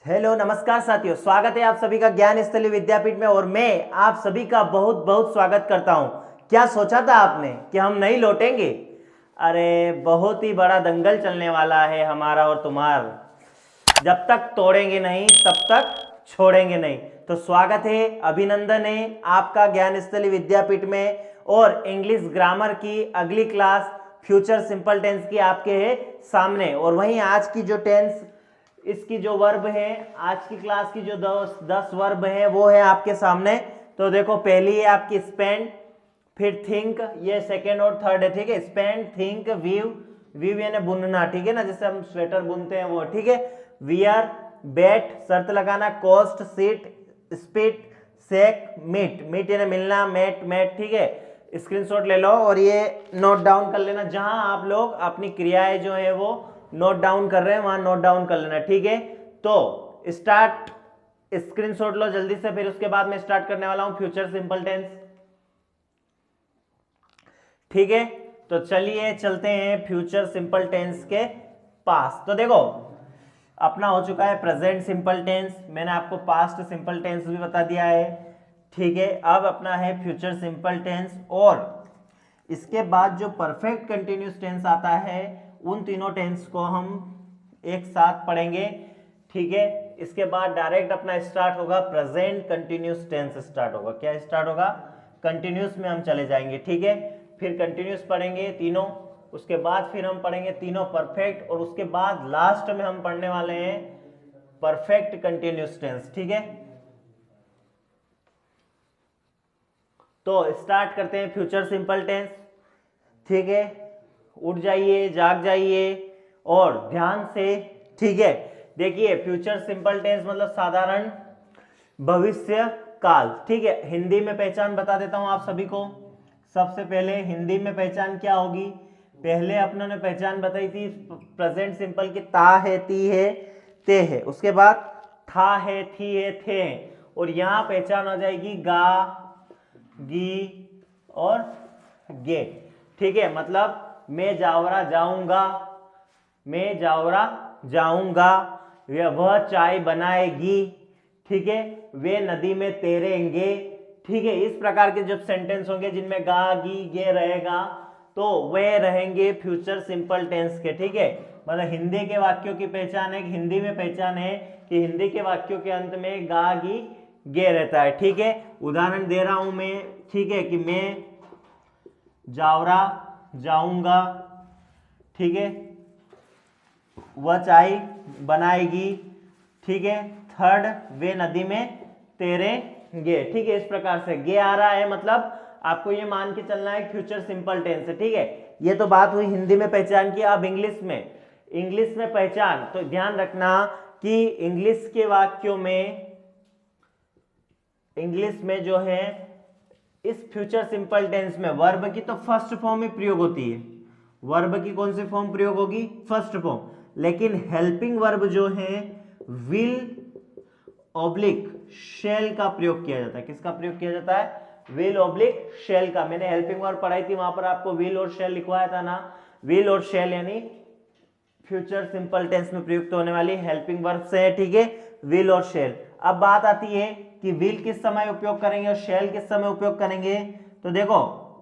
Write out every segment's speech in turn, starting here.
Hello नमस्कार साथियों, स्वागत है आप सभी का ज्ञान स्थली विद्यापीठ में। और मैं आप सभी का बहुत बहुत स्वागत करता हूं। क्या सोचा था आपने कि हम नहीं लौटेंगे? अरे बहुत ही बड़ा दंगल चलने वाला है हमारा और तुम्हारा। जब तक तोड़ेंगे नहीं तब तक छोड़ेंगे नहीं। तो स्वागत है, अभिनंदन है आपका ज्ञान स्थली विद्यापीठ में। और इंग्लिश ग्रामर की अगली क्लास फ्यूचर सिंपल टेंस की आपके है सामने। और वहीं आज की जो टेंस, इसकी जो वर्ब है, आज की क्लास की जो 10 वर्ब है वो है आपके सामने। तो देखो, पहली है आपकी स्पेंड, फिर थिंक, ये सेकेंड और थर्ड है। ठीक है, स्पेंड, थिंक, वीव, वीव यानी बुनना, ठीक है ना, जैसे हम स्वेटर बुनते हैं वो, ठीक है। वियर, बेट शर्त लगाना, कॉस्ट, सीट, स्पीट, सेक, मीट, मीट यानी मिलना, मेट, मेट, ठीक है। स्क्रीनशॉट ले लो और ये नोट डाउन कर लेना। जहां आप लोग अपनी क्रियाएं जो है वो नोट डाउन कर रहे हैं वहां नोट डाउन कर लेना, ठीक है। तो स्टार्ट, स्क्रीनशॉट लो जल्दी से, फिर उसके बाद मैं स्टार्ट करने वाला हूं फ्यूचर सिंपल टेंस, ठीक है। तो चलिए चलते हैं फ्यूचर सिंपल टेंस के पास। तो देखो, अपना हो चुका है प्रेजेंट सिंपल टेंस, मैंने आपको पास्ट सिंपल टेंस भी बता दिया है, ठीक है। अब अपना है फ्यूचर सिंपल टेंस, और इसके बाद जो परफेक्ट कंटिन्यूस टेंस आता है उन तीनों टेंस को हम एक साथ पढ़ेंगे, ठीक है। इसके बाद डायरेक्ट अपना स्टार्ट होगा प्रेजेंट कंटिन्यूस टेंस स्टार्ट होगा। क्या स्टार्ट होगा? कंटिन्यूस में हम चले जाएंगे, ठीक है। फिर कंटिन्यूस पढ़ेंगे तीनों, उसके बाद फिर हम पढ़ेंगे तीनों परफेक्ट, और उसके बाद लास्ट में हम पढ़ने वाले हैं परफेक्ट कंटिन्यूस टेंस, ठीक है। तो स्टार्ट करते हैं फ्यूचर सिंपल टेंस, ठीक है। उठ जाइए, जाग जाइए और ध्यान से, ठीक है। देखिए, फ्यूचर सिंपल टेंस मतलब साधारण भविष्य काल, ठीक है। हिंदी में पहचान बता देता हूं आप सभी को। सबसे पहले हिंदी में पहचान क्या होगी? पहले अपनों ने पहचान बताई थी प्रेजेंट सिंपल की, ता है, ती है, ते है। उसके बाद था है, थी है, थे है। और यहां पहचान आ जाएगी गा, गी और गे, ठीक है। मतलब मैं जावरा जाऊंगा, मैं जावरा जाऊंगा, वह चाय बनाएगी, ठीक है। वे नदी में तैरेंगे, ठीक है। इस प्रकार के जब सेंटेंस होंगे जिनमें गा, गी, गे रहेगा तो वे रहेंगे फ्यूचर सिंपल टेंस के, ठीक है। मतलब हिंदी के वाक्यों की पहचान है, हिंदी में पहचान है कि हिंदी के वाक्यों के अंत में गा, गी, गे रहता है, ठीक है। उदाहरण दे रहा हूं मैं, ठीक है, कि मैं जावरा जाऊंगा, ठीक है, वह चाय बनाएगी, ठीक है। थर्ड, वे नदी में तैरेंगे, ठीक है। इस प्रकार से गे आ रहा है, मतलब आपको ये मान के चलना है फ्यूचर सिंपल टेंस है, ठीक है। ये तो बात हुई हिंदी में पहचान की। अब इंग्लिश में, इंग्लिश में पहचान तो ध्यान रखना कि इंग्लिश के वाक्यों में, इंग्लिश में जो है इस फ्यूचर सिंपल टेंस में वर्ब की तो फर्स्ट फॉर्म ही प्रयोग होती है। वर्ब की कौन सी फॉर्म प्रयोग होगी? First form. लेकिन हेल्पिंग वर्ब जो है विल ऑब्लिक शेल का प्रयोग किया जाता है। किसका प्रयोग किया जाता है? विल ऑब्लिक शेल का। मैंने हेल्पिंग वर्ब पढ़ाई थी, वहां पर आपको विल और शेल लिखवाया था ना। विल और शेल यानी फ्यूचर सिंपल टेंस में प्रयुक्त होने वाली हेल्पिंग वर्ब से है, ठीक है, विल और शेल। अब बात आती है कि विल किस समय उपयोग करेंगे और शेल किस समय उपयोग करेंगे। तो देखो,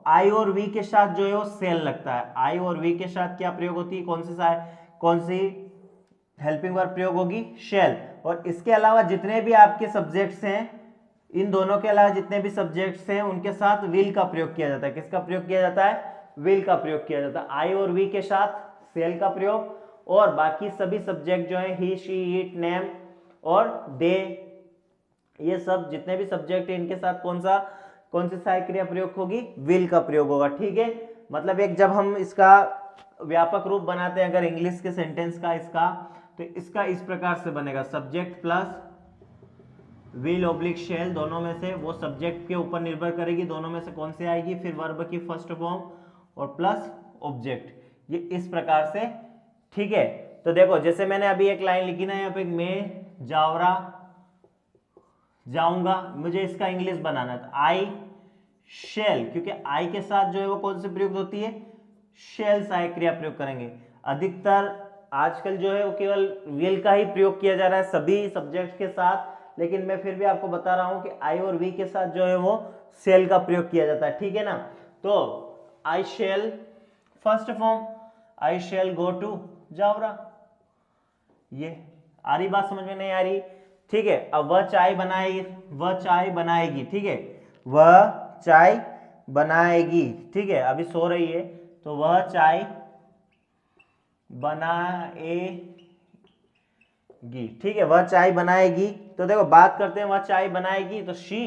आई और वी के साथ जो है वो सेल लगता है। आई और वी के साथ क्या प्रयोग होती है? कौन सी हेल्पिंग वर्ब प्रयोग होगी? शेल। और इसके अलावा जितने भी आपके सब्जेक्ट्स हैं, इन दोनों के अलावा जितने भी सब्जेक्ट्स हैं उनके साथ विल का प्रयोग किया जाता है। किसका प्रयोग किया जाता है? विल का प्रयोग किया जाता है। आई और वी के साथ सेल का प्रयोग, और बाकी सभी सब्जेक्ट जो है ही, शी, इट, नेम और दे, ये सब जितने भी सब्जेक्ट है इनके साथ कौन सी सहायक क्रिया प्रयोग होगी? विल का प्रयोग होगा, ठीक है। मतलब एक जब हम इसका व्यापक रूप बनाते हैं अगर इंग्लिश के सेंटेंस का, इसका तो इसका इस प्रकार से बनेगा, subject plus will oblique shall, दोनों में से वो सब्जेक्ट के ऊपर निर्भर करेगी, दोनों में से कौन सी आएगी, फिर वर्ब की फर्स्ट फॉर्म और प्लस ऑब्जेक्ट, ये इस प्रकार से, ठीक है। तो देखो, जैसे मैंने अभी एक लाइन लिखी ना यहाँ पे, मैं जावरा जाऊंगा, मुझे इसका इंग्लिश बनाना था आई शेल, क्योंकि आई के साथ जो है वो कौन सी प्रयुक्त होती है? शेल सहायक क्रिया प्रयोग करेंगे। अधिकतर आजकल जो है वो केवल विल का ही प्रयोग किया जा रहा है सभी सब्जेक्ट के साथ, लेकिन मैं फिर भी आपको बता रहा हूं कि आई और वी के साथ जो है वो शेल का प्रयोग किया जाता है, ठीक है ना। तो I shall, first form I shall go to Jaora, ये आ रही बात समझ में नहीं आ रही, ठीक है। अब वह चाय बनाएगी, वह चाय बनाएगी, ठीक है, वह चाय बनाएगी, ठीक है, अभी सो रही है तो वह चाय बनाएगी, ठीक है, वह चाय बनाएगी। तो देखो बात करते हैं, वह चाय बनाएगी तो शी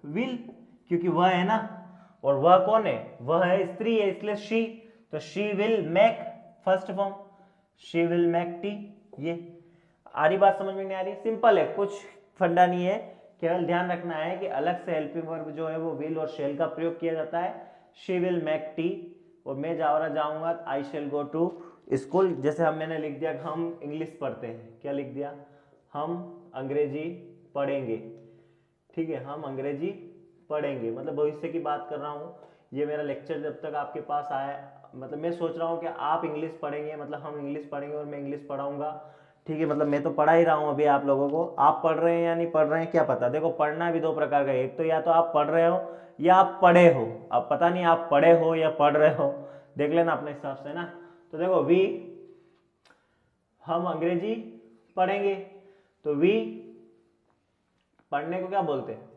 विल, क्योंकि वह है ना, और वह कौन है, वह है स्त्री है, इसलिए शी, तो she will make, first form she will make tea. ये आ रही बात समझ में नहीं आ रही, सिंपल है, कुछ फंडा नहीं है, केवल ध्यान रखना है कि अलग से हेल्पिंग वर्ब जो है वो विल और शेल का प्रयोग किया जाता है। शी विल मेक टी, और मैं जावरा जाऊंगा, I shall go to school. जैसे मैंने लिख दिया हम इंग्लिश पढ़ते हैं, क्या लिख दिया, हम अंग्रेजी पढ़ेंगे, ठीक है, हम अंग्रेजी पढ़ेंगे, मतलब भविष्य की बात कर रहा हूँ। ये मेरा लेक्चर जब तक आपके पास आया, मतलब मैं सोच रहा हूँ कि आप इंग्लिश पढ़ेंगे, मतलब हम इंग्लिश पढ़ेंगे और मैं इंग्लिश पढ़ाऊंगा, ठीक है, मतलब मैं तो पढ़ा ही रहा हूँ अभी आप लोगों को, आप पढ़ रहे हैं या नहीं पढ़ रहे हैं क्या पता। देखो पढ़ना भी दो प्रकार का है, एक तो या तो आप पढ़ रहे हो या आप पढ़े हो, अब पता नहीं आप पढ़े हो या पढ़ रहे हो, देख लेना अपने हिसाब से ना। तो देखो वी, हम अंग्रेजी पढ़ेंगे, तो वी पढ़ने को क्या बोलते हैं,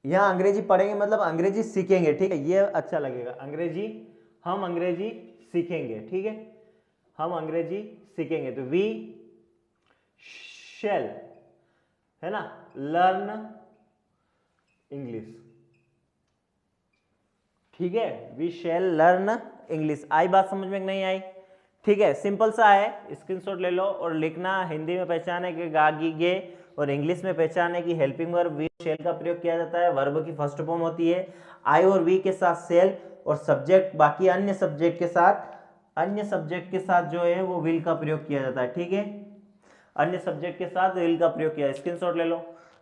यहां अंग्रेजी पढ़ेंगे मतलब अंग्रेजी सीखेंगे, ठीक है, ये अच्छा लगेगा, अंग्रेजी, हम अंग्रेजी सीखेंगे, ठीक है, हम अंग्रेजी सीखेंगे। तो वी शेल, है ना, लर्न इंग्लिश, ठीक है, वी शेल लर्न इंग्लिश। आई बात समझ में नहीं आई, ठीक है, सिंपल सा है, स्क्रीनशॉट ले लो और लिखना, हिंदी में पहचाने के गा गी गे और इंग्लिश में पहचाने की हेल्पिंग वर्ब वी शेल का प्रयोग किया जाता है, वर्ब की फर्स्ट फॉर्म होती है, आई और वी के साथ शेल, और सब्जेक्ट बाकी अन्य सब्जेक्ट के साथ जो है वो विल का प्रयोग किया जाता है, ठीक है, अन्य सब्जेक्ट के साथ विल का प्रयोग किया। स्क्रीनशॉट ले लो,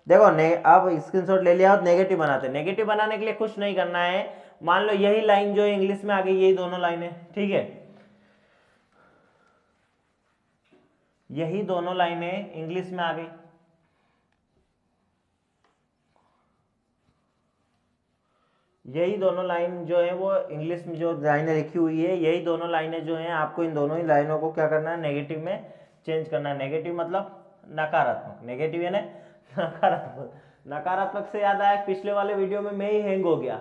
देखो अब स्क्रीनशॉट ले लिया और नेगेटिव बनाते हैं। नेगेटिव बनाने के लिए कुछ नहीं करना है, मान लो यही लाइन जो है इंग्लिश में आ गई, यही दोनों लाइनें, ठीक है, यही दोनों लाइनें इंग्लिश में आ गई, यही दोनों लाइन जो है वो इंग्लिश में जो लाइनें लिखी हुई है, यही दोनों लाइनें जो हैं आपको इन दोनों ही लाइनों को क्या करना है, नेगेटिव में चेंज करना है। नेगेटिव मतलब नकारात्मक, नेगेटिव है ना, नकारात्मक। नकारात्मक से याद आया, पिछले वाले वीडियो में मैं ही हैंग हो गया,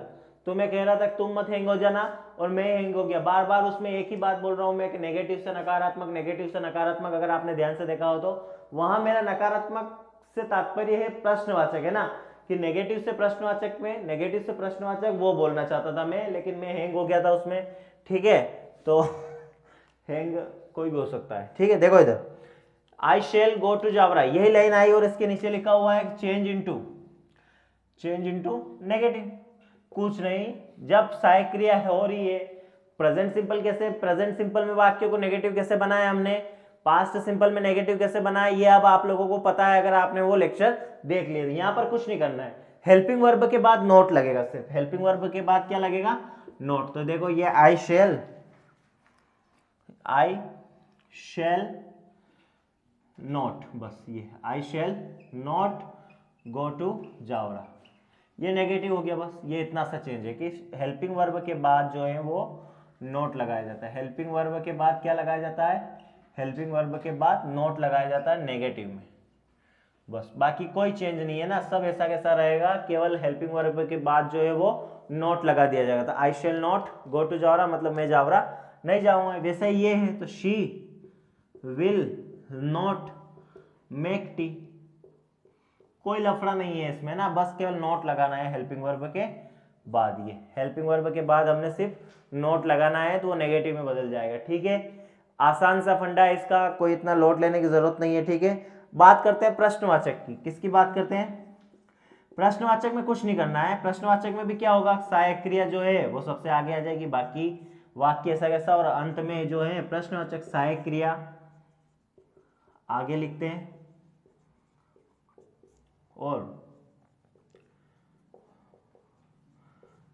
तो मैं कह रहा था तुम मत हैंग हो जाना, और मैं हैंग हो गया, बार बार उसमें एक ही बात बोल रहा हूं मैं कि नेगेटिव से नकारात्मक, नेगेटिव से नकारात्मक। अगर आपने ध्यान से देखा हो तो वहां मेरा नकारात्मक से तात्पर्य है प्रश्नवाचक, है ना, कि नेगेटिव से प्रश्नवाचक में, नेगेटिव से प्रश्नवाचक वो बोलना चाहता था मैं, लेकिन मैं हैंग हो गया था उसमें, ठीक है, तो हैंग कोई भी हो सकता है, ठीक है। देखो इधर I shall go to Jaora, यही लाइन आई और इसके नीचे लिखा हुआ है चेंज इनटू नेगेटिव, कुछ नहीं, जब सहायक क्रिया हो रही है, प्रेजेंट सिंपल कैसे, प्रेजेंट सिंपल में वाक्य को नेगेटिव कैसे बनाया हमने, पास्ट सिंपल में नेगेटिव कैसे बनाया, ये अब आप लोगों को पता है अगर आपने वो लेक्चर देख लिया। यहां पर कुछ नहीं करना है, हेल्पिंग वर्ब के बाद नोट लगेगा, सिर्फ हेल्पिंग वर्ब के बाद क्या लगेगा, नोट। तो देखो ये आई शेल नॉट, बस ये I shall not go to Jaora, ये नेगेटिव हो गया, बस ये इतना सा चेंज है कि हेल्पिंग वर्ब के बाद जो है वो नोट लगाया जाता है। हेल्पिंग वर्ब के बाद क्या लगाया जाता है, हेल्पिंग वर्ब के बाद नोट लगाया जाता है नेगेटिव में, बस बाकी कोई चेंज नहीं है ना, सब ऐसा कैसा रहेगा, केवल हेल्पिंग वर्ब के बाद जो है वो नोट लगा दिया जाएगा। तो I shall not go to Jaora मतलब मैं जावरा नहीं जाऊंगा, वैसे ये है तो she will not make tea, कोई लफड़ा नहीं है इसमें ना, बस केवल नोट लगाना है हेल्पिंग वर्ब के बाद, ये हेल्पिंग वर्ब के बाद हमने सिर्फ नोट लगाना है तो वो नेगेटिव में बदल जाएगा, ठीक है। आसान सा फंडा है इसका, कोई इतना लोड लेने की जरूरत नहीं है, ठीक है। बात करते हैं प्रश्नवाचक की, किसकी बात करते हैं, प्रश्नवाचक में कुछ नहीं करना है, प्रश्नवाचक में भी क्या होगा, सहायक क्रिया जो है वो सबसे आगे आ जाएगी, बाकी वाक्य ऐसा कैसा, और अंत में जो है प्रश्नवाचक सहायक क्रिया आगे लिखते हैं, और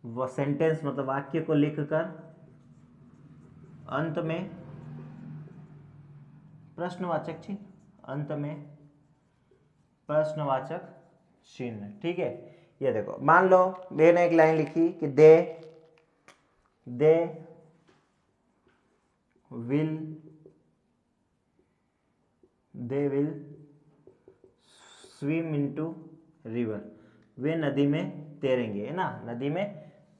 वो सेंटेंस मतलब वाक्य को लिखकर अंत में प्रश्नवाचक चिन्ह, अंत में प्रश्नवाचक चिन्ह। ठीक है, ये देखो मान लो मैंने एक लाइन लिखी कि they will swim into river, वे नदी में तैरेंगे, है ना, नदी में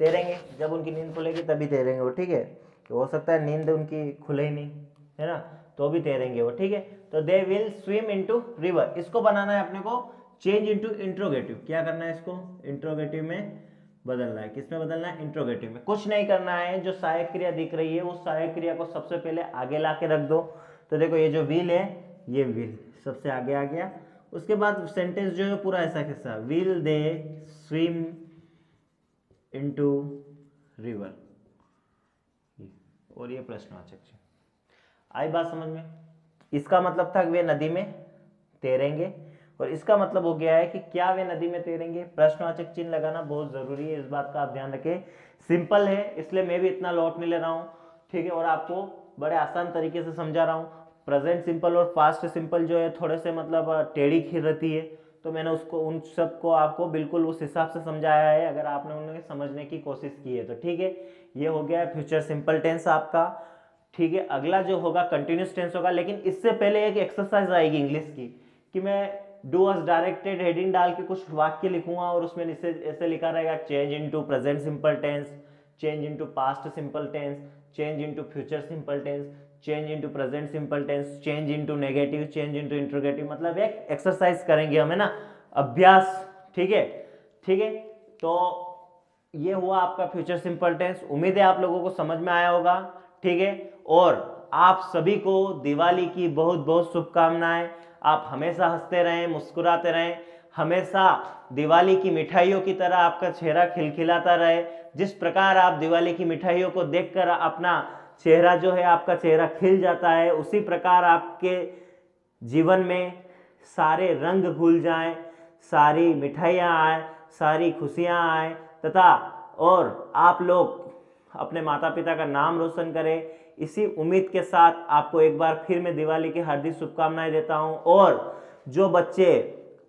तैरेंगे। जब उनकी नींद खुलेगी तभी तैरेंगे वो। ठीक है, तो हो सकता है नींद उनकी खुले ही नहीं, है ना, तो भी तैरेंगे वो। ठीक है, तो दे विल स्विम इनटू रिवर, इसको बनाना है अपने को चेंज इनटू इंट्रोगेटिव। क्या करना है, इसको इंट्रोगेटिव में बदलना है। किसमें बदलना है, इंट्रोगेटिव में। कुछ नहीं करना है, जो सहायक क्रिया दिख रही है उस सहायक क्रिया को सबसे पहले आगे ला के रख दो। तो देखो ये जो विल है, ये विल सबसे आगे आ गया। उसके बाद सेंटेंस जो है पूरा ऐसा कैसा, will they swim into river, और ये प्रश्नवाचक चिन्ह। आई बात समझ में? इसका मतलब था कि वे नदी में तैरेंगे, और इसका मतलब हो गया है कि क्या वे नदी में तैरेंगे। प्रश्नवाचक चिन्ह लगाना बहुत जरूरी है, इस बात का आप ध्यान रखें। सिंपल है, इसलिए मैं भी इतना लौट नहीं ले रहा हूँ। ठीक है, और आपको बड़े आसान तरीके से समझा रहा हूँ। प्रेजेंट सिंपल और पास्ट सिंपल जो है थोड़े से मतलब टेढ़ी खीर रहती है, तो मैंने उसको उन सबको आपको बिल्कुल उस हिसाब से समझाया है, अगर आपने उन्हें समझने की कोशिश की है तो। ठीक है, ये हो गया फ्यूचर सिंपल टेंस आपका। ठीक है, अगला जो होगा कंटिन्यूस टेंस होगा, लेकिन इससे पहले एक एक्सरसाइज आएगी इंग्लिश की, कि मैं डू अस डायरेक्टेड हेडिंग डाल के कुछ वाक्य लिखूंगा, और उसमें ऐसे लिखा रहेगा change into present simple tense, change into past simple tense, change into future simple tense, change into present simple tense, change into negative, change into interrogative. मतलब एक एक्सरसाइज करेंगे हम, है ना, अभ्यास। ठीक है, ठीक है, तो ये हुआ आपका फ्यूचर सिंपल टेंस। उम्मीद है आप लोगों को समझ में आया होगा। ठीक है, और आप सभी को दिवाली की बहुत बहुत शुभकामनाएं। आप हमेशा हंसते रहें, मुस्कुराते रहें, हमेशा दिवाली की मिठाइयों की तरह आपका चेहरा खिलखिलाता रहे। जिस प्रकार आप दिवाली की मिठाइयों को देखकर अपना चेहरा जो है, आपका चेहरा खिल जाता है, उसी प्रकार आपके जीवन में सारे रंग घुल जाएं, सारी मिठाइयाँ आए, सारी खुशियाँ आए, तथा और आप लोग अपने माता पिता का नाम रोशन करें। इसी उम्मीद के साथ आपको एक बार फिर मैं दिवाली की हार्दिक शुभकामनाएं देता हूं। और जो बच्चे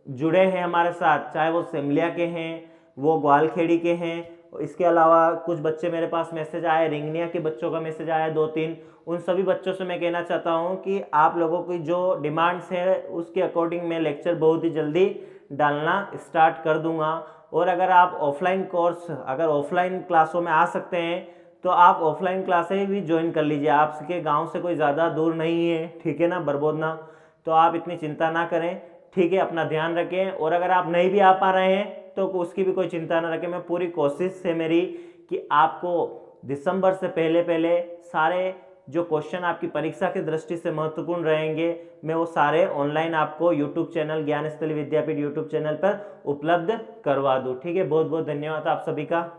जुड़े हैं हमारे साथ, चाहे वो सेमलिया के हैं, वो ग्वालखेड़ी के हैं, इसके अलावा कुछ बच्चे मेरे पास मैसेज आए, रिंगनिया के बच्चों का मैसेज आया 2-3, उन सभी बच्चों से मैं कहना चाहता हूं कि आप लोगों की जो डिमांड्स है उसके अकॉर्डिंग मैं लेक्चर बहुत ही जल्दी डालना स्टार्ट कर दूंगा। और अगर आप ऑफलाइन कोर्स, अगर ऑफलाइन क्लासों में आ सकते हैं तो आप ऑफलाइन क्लासें भी ज्वाइन कर लीजिए। आपके गांव से कोई ज़्यादा दूर नहीं है, ठीक है ना, बरबोदना, तो आप इतनी चिंता ना करें। ठीक है, अपना ध्यान रखें। और अगर आप नहीं भी आ पा रहे हैं तो उसकी भी कोई चिंता ना रखें। मैं पूरी कोशिश है मेरी कि आपको दिसंबर से पहले पहले सारे जो क्वेश्चन आपकी परीक्षा की दृष्टि से महत्वपूर्ण रहेंगे, मैं वो सारे ऑनलाइन आपको यूट्यूब चैनल ज्ञानस्थली विद्यापीठ यूट्यूब चैनल पर उपलब्ध करवा दूँ। ठीक है, बहुत बहुत धन्यवाद आप सभी का।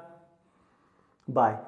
बाय।